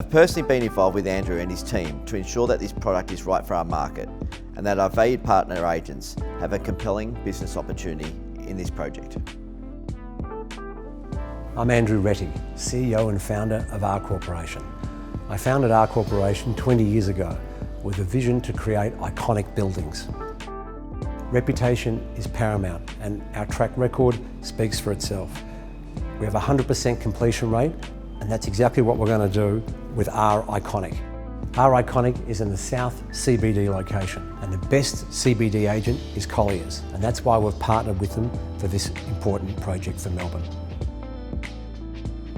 I've personally been involved with Andrew and his team to ensure that this product is right for our market and that our valued partner agents have a compelling business opportunity in this project. I'm Andrew Rettig, CEO and founder of R Corporation. I founded R Corporation 20 years ago with a vision to create iconic buildings. Reputation is paramount and our track record speaks for itself. We have a 100% completion rate and that's exactly what we're going to do with R Iconic. R Iconic is in the South CBD location and the best CBD agent is Colliers, and that's why we've partnered with them for this important project for Melbourne.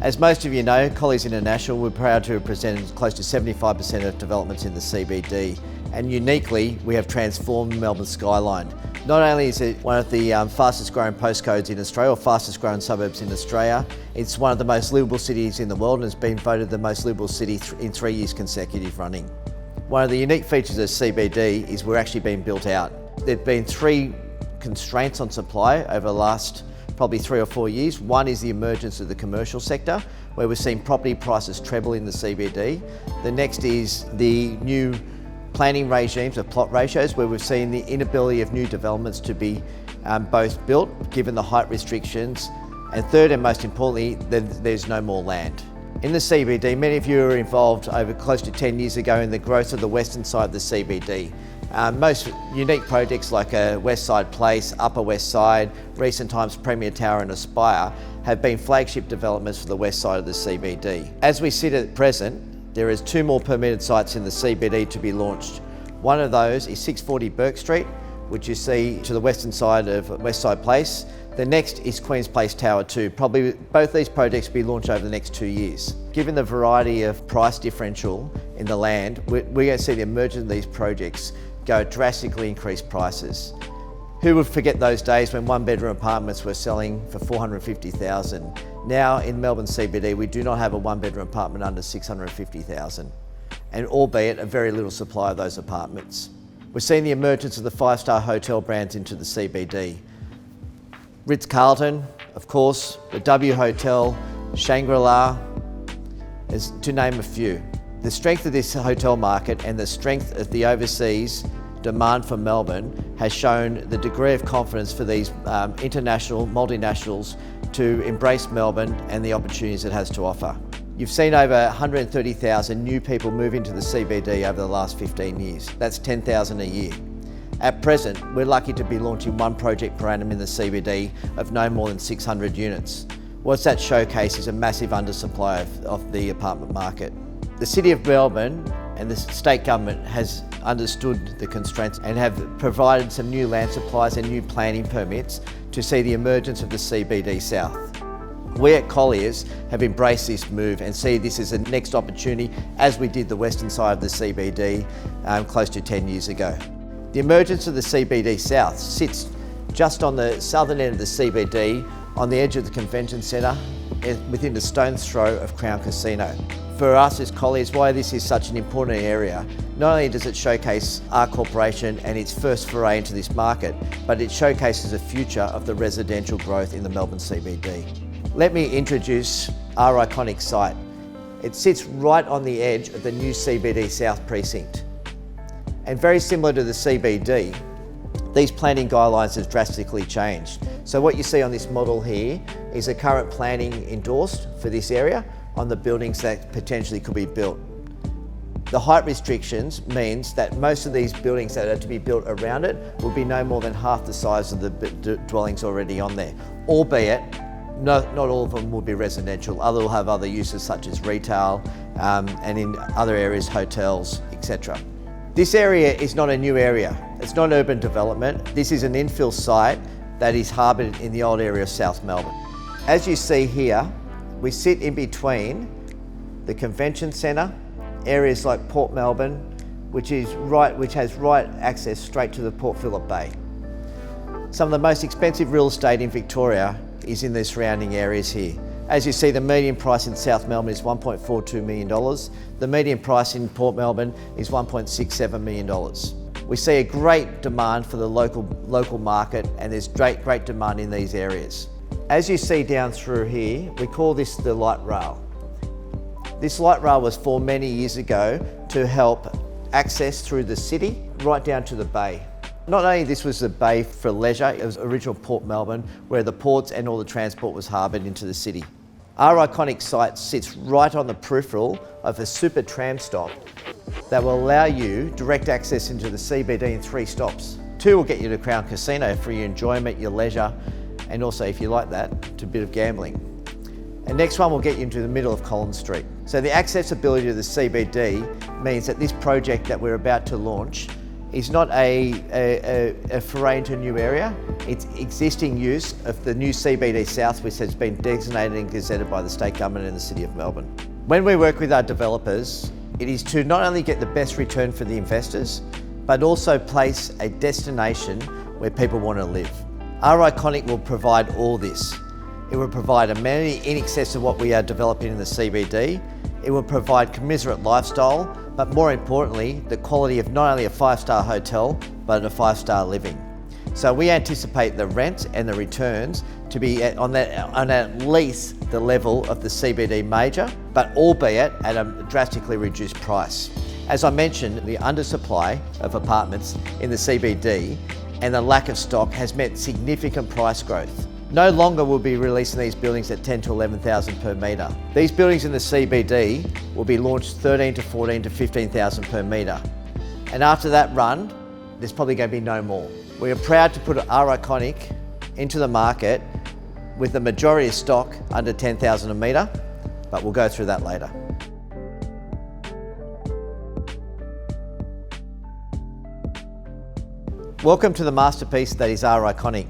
As most of you know, Colliers International, we're proud to have presented close to 75% of developments in the CBD, and uniquely we have transformed Melbourne skyline. Not only is it one of the fastest growing postcodes in Australia, or fastest growing suburbs in Australia, it's one of the most livable cities in the world and has been voted the most livable city in 3 years consecutive running. One of the unique features of CBD is we're actually being built out. There have been 3 constraints on supply over the last probably 3 or 4 years. One is the emergence of the commercial sector, where we're seeing property prices treble in the CBD. The next is the new planning regimes of plot ratios, where we've seen the inability of new developments to be both built, given the height restrictions. And third, and most importantly, there's no more land. In the CBD, many of you were involved over close to 10 years ago in the growth of the western side of the CBD. Most unique projects like West Side Place, Upper West Side, recent times Premier Tower and Aspire have been flagship developments for the west side of the CBD. As we sit at present, there is 2 more permitted sites in the CBD to be launched. One of those is 640 Burke Street, which you see to the western side of West Side Place. The next is Queen's Place Tower 2. Probably both these projects will be launched over the next 2 years. Given the variety of price differential in the land, we're going to see the emergence of these projects go drastically increased prices. Who would forget those days when 1-bedroom apartments were selling for $450,000? Now in Melbourne CBD, we do not have a 1-bedroom apartment under $650,000, and albeit a very little supply of those apartments. We're seeing the emergence of the 5-star hotel brands into the CBD. Ritz-Carlton, of course, the W Hotel, Shangri-La, to name a few. The strength of this hotel market and the strength of the overseas demand for Melbourne has shown the degree of confidence for these international multinationals to embrace Melbourne and the opportunities it has to offer. You've seen over 130,000 new people move into the CBD over the last 15 years. That's 10,000 a year. At present, we're lucky to be launching 1 project per annum in the CBD of no more than 600 units. What that showcase is a massive undersupply of the apartment market. The City of Melbourne and the state government has understood the constraints and have provided some new land supplies and new planning permits to see the emergence of the CBD South. We at Colliers have embraced this move and see this as a next opportunity, as we did the western side of the CBD close to 10 years ago. The emergence of the CBD South sits just on the southern end of the CBD, on the edge of the convention centre, within the stone's throw of Crown Casino. For us as Colliers, why this is such an important area, not only does it showcase our corporation and its first foray into this market, but it showcases the future of the residential growth in the Melbourne CBD. Let me introduce our iconic site. It sits right on the edge of the new CBD South precinct. And very similar to the CBD, these planning guidelines have drastically changed. So what you see on this model here is the current planning endorsed for this area on the buildings that potentially could be built. The height restrictions means that most of these buildings that are to be built around it will be no more than half the size of the dwellings already on there, albeit not all of them will be residential. Others will have other uses such as retail and in other areas, hotels, etc. This area is not a new area. It's not urban development. This is an infill site that is harboured in the old area of South Melbourne. As you see here, we sit in between the convention centre, areas like Port Melbourne, which has right access straight to the Port Phillip Bay. Some of the most expensive real estate in Victoria is in the surrounding areas here. As you see, the median price in South Melbourne is $1.42 million. The median price in Port Melbourne is $1.67 million. We see a great demand for the local market, and there's great demand in these areas. As you see down through here, we call this the light rail. This light rail was formed many years ago to help access through the city right down to the bay. Not only this was the bay for leisure, it was original Port Melbourne, where the ports and all the transport was harboured into the city. Our iconic site sits right on the peripheral of a super tram stop that will allow you direct access into the CBD in 3 stops. 2 will get you to Crown Casino for your enjoyment, your leisure, and also, if you like that, to a bit of gambling. And next one will get you into the middle of Collins Street. So the accessibility to the CBD means that this project that we're about to launch is not a foray into a new area. It's existing use of the new CBD South, which has been designated and gazetted by the state government and the City of Melbourne. When we work with our developers, it is to not only get the best return for the investors, but also place a destination where people want to live. Our Iconic will provide all this. It will provide amenity in excess of what we are developing in the CBD. It will provide commiserate lifestyle, but more importantly, the quality of not only a 5-star hotel, but a 5-star living. So we anticipate the rent and the returns to be on at least the level of the CBD major, but albeit at a drastically reduced price. As I mentioned, the undersupply of apartments in the CBD and the lack of stock has meant significant price growth. No longer will be releasing these buildings at 10 to 11,000 per metre. These buildings in the CBD will be launched 13 to 14 to 15,000 per metre. And after that run, there's probably going to be no more. We are proud to put our Iconic into the market with the majority of stock under 10,000 a metre, but we'll go through that later. Welcome to the masterpiece that is our Iconic.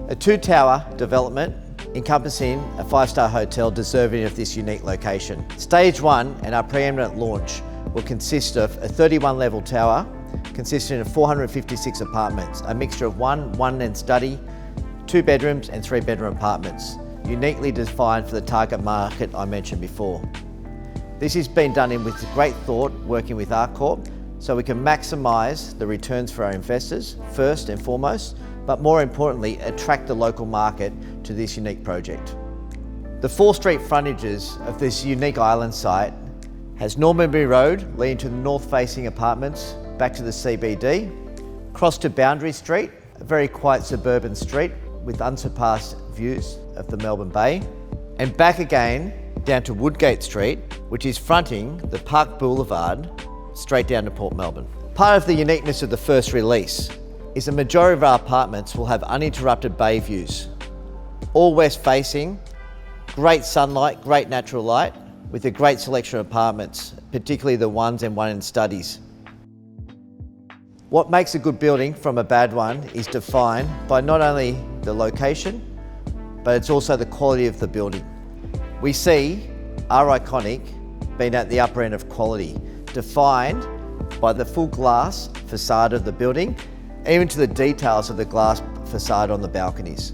A 2-tower development encompassing a 5-star hotel deserving of this unique location. Stage 1 and our preeminent launch will consist of a 31-level tower consisting of 456 apartments, a mixture of one-and study, 2 bedrooms and 3-bedroom apartments, uniquely designed for the target market I mentioned before. This has been done in with great thought, working with RCorp, so we can maximise the returns for our investors, first and foremost, but more importantly, attract the local market to this unique project. The 4-street frontages of this unique island site has Normanby Road leading to the north-facing apartments back to the CBD, cross to Boundary Street, a very quiet suburban street with unsurpassed views of the Melbourne Bay, and back again down to Woodgate Street, which is fronting the Park Boulevard straight down to Port Melbourne. Part of the uniqueness of the first release is the majority of our apartments will have uninterrupted bay views. All west facing, great sunlight, great natural light, with a great selection of apartments, particularly the ones and one in studies. What makes a good building from a bad one is defined by not only the location, but it's also the quality of the building. We see our Iconic being at the upper end of quality, defined by the full glass facade of the building, even to the details of the glass facade on the balconies.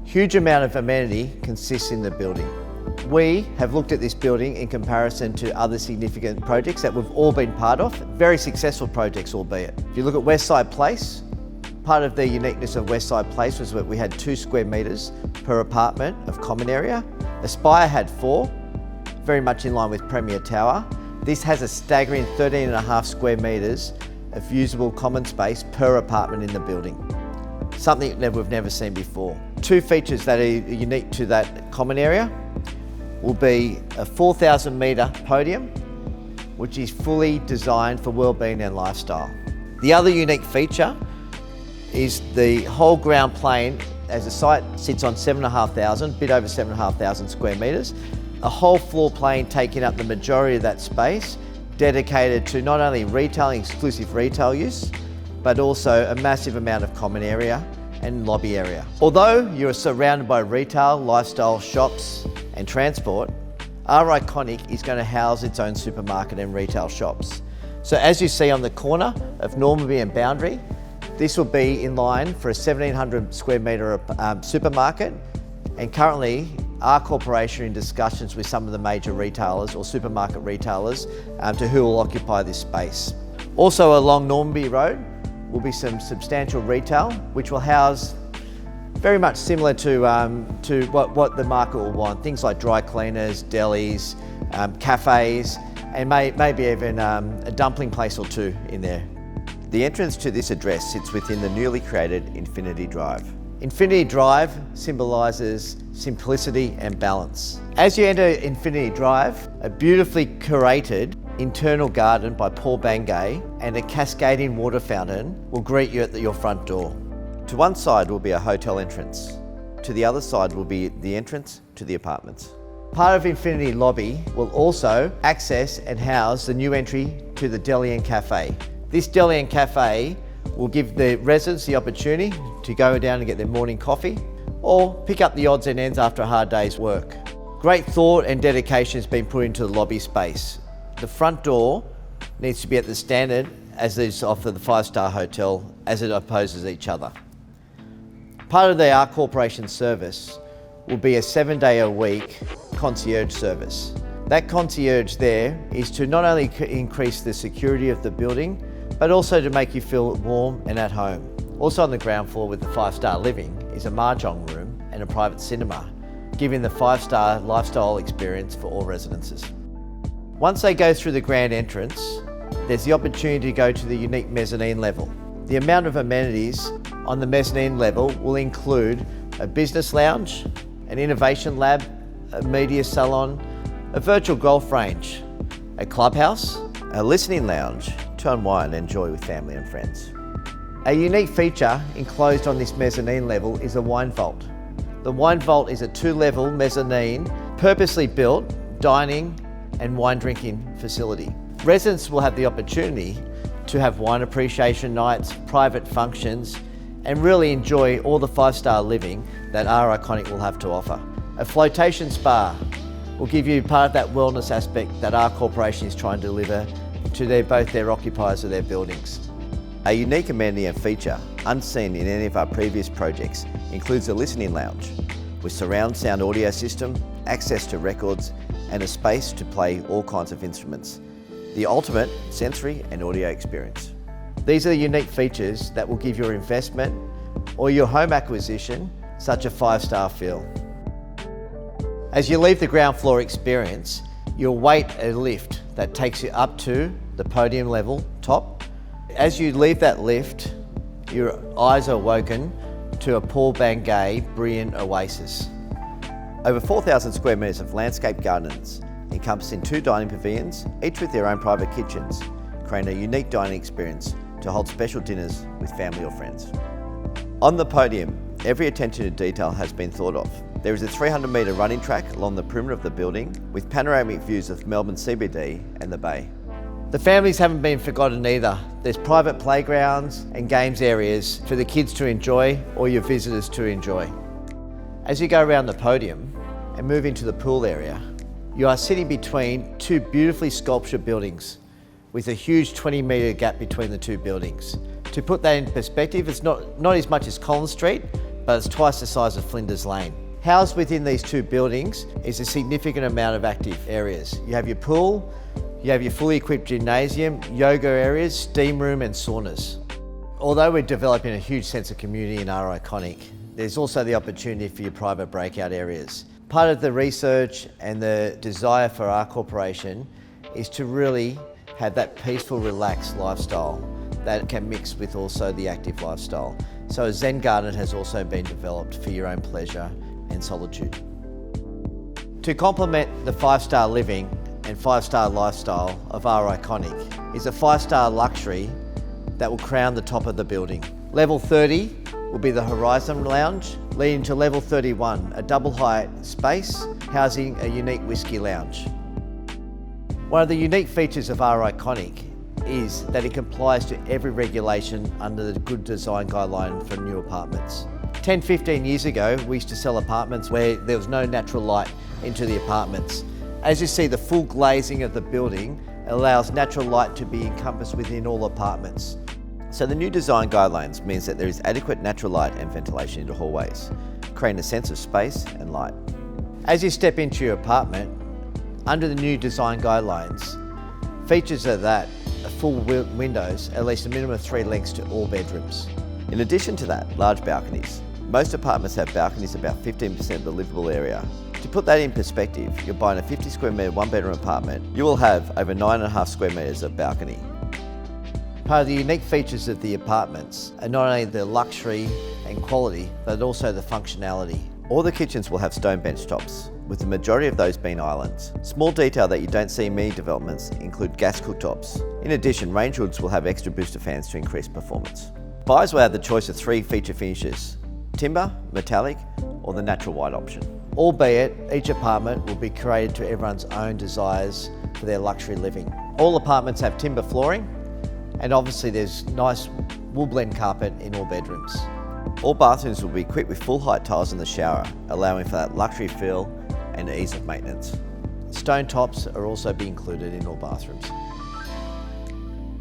Huge amount of amenity consists in the building. We have looked at this building in comparison to other significant projects that we've all been part of, very successful projects albeit. If you look at Westside Place, part of the uniqueness of Westside Place was that we had 2 square metres per apartment of common area. Aspire had 4, very much in line with Premier Tower. This has a staggering 13.5 square metres of usable common space per apartment in the building. Something that we've never seen before. 2 features that are unique to that common area will be a 4,000 metre podium, which is fully designed for wellbeing and lifestyle. The other unique feature is the whole ground plane, as the site sits on 7,500, a bit over 7,500 square metres, a whole floor plane taking up the majority of that space, dedicated to not only retail and exclusive retail use, but also a massive amount of common area and lobby area. Although you're surrounded by retail, lifestyle, shops and transport, our Iconic is going to house its own supermarket and retail shops. So as you see on the corner of Normanby and Boundary, this will be in line for a 1,700 square metre supermarket, and currently our corporation in discussions with some of the major retailers or supermarket retailers to who will occupy this space. Also along Normanby Road will be some substantial retail, which will house very much similar to what the market will want. Things like dry cleaners, delis, cafes, and maybe even a dumpling place or two in there. The entrance to this address sits within the newly created Infinity Drive. Infinity Drive symbolises simplicity and balance. As you enter Infinity Drive, a beautifully curated internal garden by Paul Bangay and a cascading water fountain will greet you at your front door. To one side will be a hotel entrance. To the other side will be the entrance to the apartments. Part of Infinity Lobby will also access and house the new entry to the Deli and Cafe. This Deli and Cafe will give the residents the opportunity to go down and get their morning coffee or pick up the odds and ends after a hard day's work. Great thought and dedication has been put into the lobby space. The front door needs to be at the standard as is of the 5-star hotel as it opposes each other. Part of the R Corporation service will be a 7-day-a-week concierge service. That concierge there is to not only increase the security of the building, but also to make you feel warm and at home. Also on the ground floor with the 5-star living is a mahjong room and a private cinema, giving the 5-star lifestyle experience for all residences. Once they go through the grand entrance, there's the opportunity to go to the unique mezzanine level. The amount of amenities on the mezzanine level will include a business lounge, an innovation lab, a media salon, a virtual golf range, a clubhouse, A listening lounge to unwind and enjoy with family and friends. A unique feature enclosed on this mezzanine level is a wine vault. The wine vault is a 2-level mezzanine, purposely built dining and wine drinking facility. Residents will have the opportunity to have wine appreciation nights, private functions, and really enjoy all the 5-star living that R Iconic will have to offer. A flotation spa will give you part of that wellness aspect that R Corporation is trying to deliver to both their occupiers of their buildings. A unique amenity and feature unseen in any of our previous projects includes a listening lounge with surround sound audio system, access to records, and a space to play all kinds of instruments. The ultimate sensory and audio experience. These are the unique features that will give your investment or your home acquisition such a 5-star feel. As you leave the ground floor experience, you'll wait a lift that takes you up to the podium level top. As you leave that lift, your eyes are woken to a Paul Bangay brilliant oasis. Over 4,000 square metres of landscape gardens encompassing 2 dining pavilions, each with their own private kitchens, creating a unique dining experience to hold special dinners with family or friends. On the podium, every attention to detail has been thought of. There is a 300-metre running track along the perimeter of the building with panoramic views of Melbourne CBD and the Bay. The families haven't been forgotten either. There's private playgrounds and games areas for the kids to enjoy or your visitors to enjoy. As you go around the podium and move into the pool area, you are sitting between 2 beautifully sculptured buildings with a huge 20-metre gap between the 2 buildings. To put that in perspective, it's not as much as Collins Street, but it's twice the size of Flinders Lane. Housed within these 2 buildings is a significant amount of active areas. You have your pool, you have your fully equipped gymnasium, yoga areas, steam room and saunas. Although we're developing a huge sense of community in R Iconic, there's also the opportunity for your private breakout areas. Part of the research and the desire for R Corporation is to really have that peaceful, relaxed lifestyle that can mix with also the active lifestyle. So a Zen garden has also been developed for your own pleasure and solitude. To complement the 5-star living and 5-star lifestyle of R Iconic is a 5-star luxury that will crown the top of the building. Level 30 will be the Horizon Lounge, leading to level 31, a double height space housing a unique whiskey lounge. One of the unique features of R Iconic is that it complies to every regulation under the Good Design Guideline for new apartments. 10-15 years ago, we used to sell apartments where there was no natural light into the apartments. As you see, the full glazing of the building allows natural light to be encompassed within all apartments. So the new design guidelines means that there is adequate natural light and ventilation into hallways, creating a sense of space and light. As you step into your apartment, under the new design guidelines, features are that full windows, at least a minimum of 3 lengths to all bedrooms. In addition to that, large balconies. Most apartments have balconies about 15% of the livable area, To put that in perspective, you're buying a 50 square metre one-bedroom apartment, you will have over 9.5 square metres of balcony. Part of the unique features of the apartments are not only the luxury and quality, but also the functionality. All the kitchens will have stone bench tops, with the majority of those being islands. Small detail that you don't see in many developments include gas cooktops. In addition, range hoods will have extra booster fans to increase performance. Buyers will have the choice of 3 feature finishes: timber, metallic, or the natural white option. Albeit, each apartment will be created to everyone's own desires for their luxury living. All apartments have timber flooring, and obviously there's nice wool blend carpet in all bedrooms. All bathrooms will be equipped with full height tiles in the shower, allowing for that luxury feel and ease of maintenance. Stone tops are also be included in all bathrooms.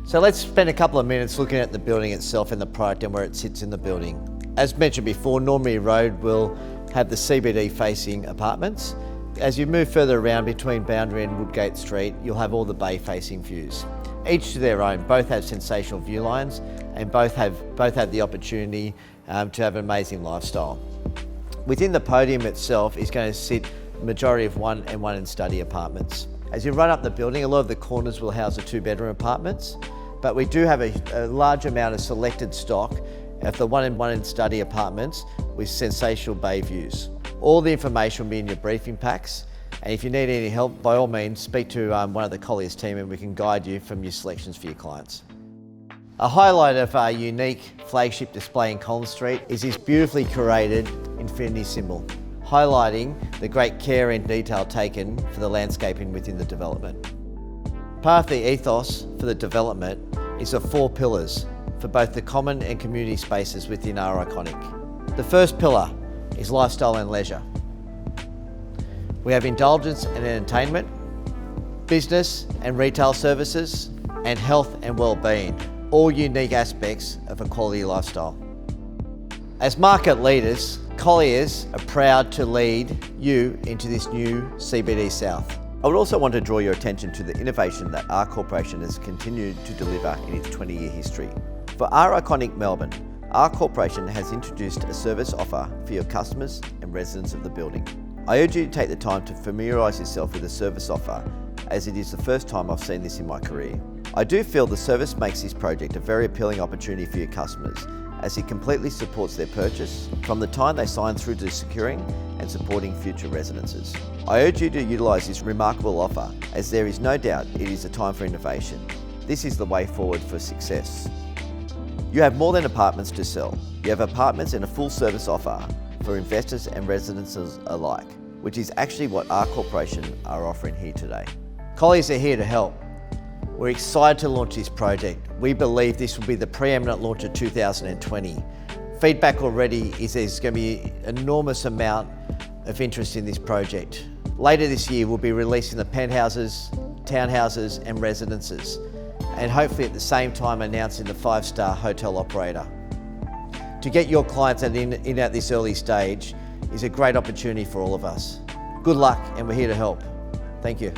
So let's spend a couple of minutes looking at the building itself and the product and where it sits in the building. As mentioned before, Normandy Road will have the CBD facing apartments. As you move further around between Boundary and Woodgate Street, you'll have all the bay facing views. Each to their own, both have sensational view lines and both have the opportunity to have an amazing lifestyle. Within the podium itself is going to sit the majority of one and study apartments. As you run up the building, a lot of the corners will house the 2-bedroom apartments, but we do have a large amount of selected stock of the 1 and study apartments with sensational bay views. All the information will be in your briefing packs, and if you need any help, by all means, speak to one of the Colliers team and we can guide you from your selections for your clients. A highlight of our unique flagship display in Collins Street is this beautifully curated infinity symbol, highlighting the great care and detail taken for the landscaping within the development. Part of the ethos for the development is the 4 pillars for both the common and community spaces within our Riconic. The first pillar is lifestyle and leisure. We have indulgence and entertainment, business and retail services, and health and well-being, all unique aspects of a quality lifestyle. As market leaders, Colliers are proud to lead you into this new CBD South. I would also want to draw your attention to the innovation that our corporation has continued to deliver in its 20-year history. For our iconic Melbourne, our corporation has introduced a service offer for your customers and residents of the building. I urge you to take the time to familiarise yourself with the service offer, as it is the first time I've seen this in my career. I do feel the service makes this project a very appealing opportunity for your customers, as it completely supports their purchase from the time they sign through to securing and supporting future residences. I urge you to utilise this remarkable offer, as there is no doubt it is a time for innovation. This is the way forward for success. You have more than apartments to sell. You have apartments and a full service offer for investors and residences alike, which is actually what our corporation are offering here today. Colliers are here to help. We're excited to launch this project. We believe this will be the preeminent launch of 2020. Feedback already is there's going to be an enormous amount of interest in this project. Later this year, we'll be releasing the penthouses, townhouses and residences, and hopefully at the same time announcing the 5-star hotel operator. To get your clients in at this early stage is a great opportunity for all of us. Good luck, and we're here to help. Thank you.